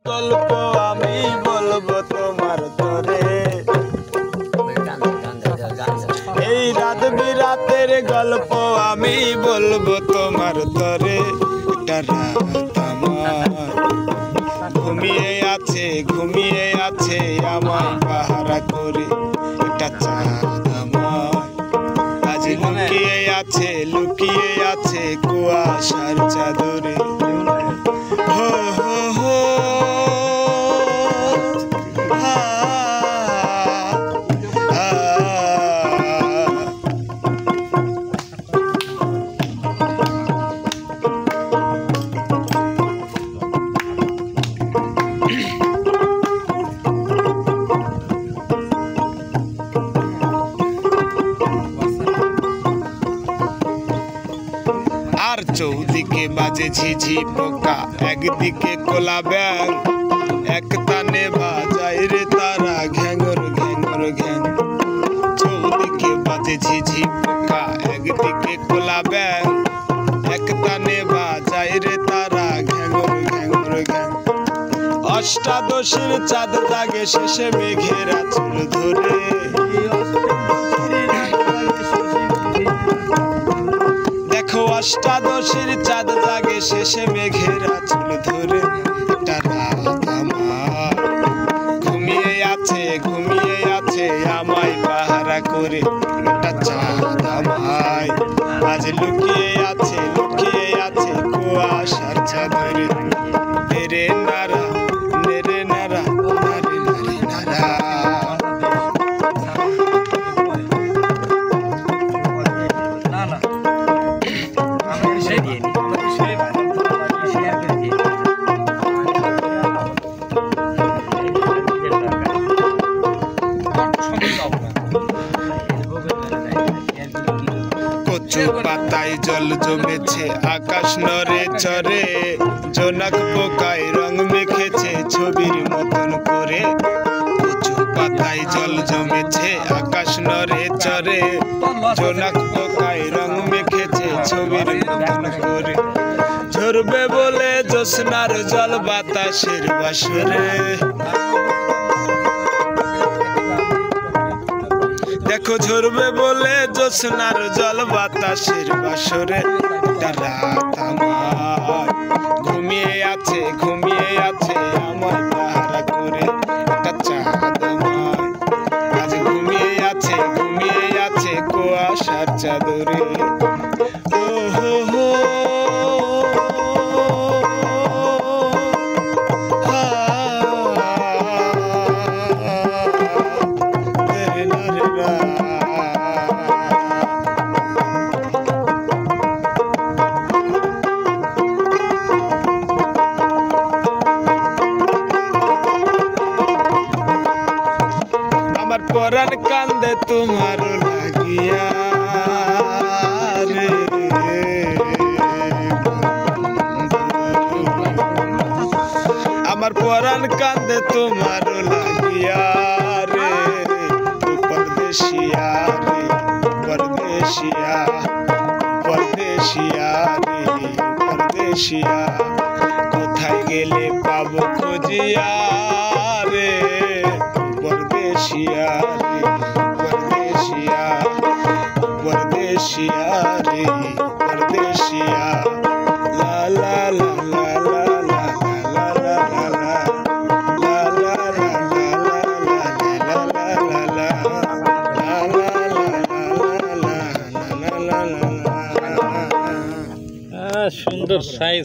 গল্প আমি বলবো তোমার তরে, এই রাত বিরাতের গল্প আমি বলবো তোমার তরে। একটা রাত আমার ঘুমিয়ে আছে আমায় পাহারা করে, একটা চাঁদ আমার আজ লুকিয়ে আছে কুয়াশার চাদরে। হো হো হো আর চৌদিকে বাজে ঝিঝি পোকা, একদিকে কোলা ব্যাং, এক তানে বাজায় রে তারা ঘ্যাঙর ঘ্যাঙর ঘ্যাং। চৌদিকে বাজে ঝিঝি পোকা, একদিকে কোলা ব্যাং, এক তানে বাজায় রে তারা ঘ্যাঙর ঘ্যাঙর ঘ্যাং। অষ্টাদশীর চাঁদ জাগে শেষে মেঘের আঁচল ধরে, অষ্টাদশীর চাঁদ জাগে শেষে মেঘের আঁচল ধরে। একটা রাত আমার ঘুমিয়ে আছে আমায় পাহারা করে, একটা চাঁদ আমায় আজ লুকিয়ে আছে কুয়াশার চাদরে। নেরে নারা নেরে নারা নারে নারে নারা। কচু পাতায় জল জমেছে, আকাশ নড়ে চড়ে, জোনাক পোকায় রং মেখেছে ছবির মতন করে। কচু পাতায় জল জমেছে, আকাশ নড়ে চড়ে, জোনাক পোকায় রং মেখেছে ছবির মতন করে। ঝরবে বলে জ্যোৎস্নার জল বাতাসের বাসরে, দেখো ঝরবে বলে জ্যোৎস্নার জল বাতাসের বাসরে। একটা রাত আমার ঘুমিয়ে আছে আমায় পাহারা করে, একটা চাঁদ আমার আজ ঘুমিয়ে আছে কুয়াশার চাদরে। ও হো হো পরাণ কান্দে তোমার লাগিয়া রে, আমার পরাণ কান্দে তোমার লাগিয়া রে। পরদেশিয়া রে পরদেশিয়া রে পরদেশিয়া, কোথায় গেলে পাবো খুঁজিয়া রে। পরদেশিয়া রে পরদেশিয়া, লা লা লা লা লা লা লা লা লা সুন্দর সাইজ।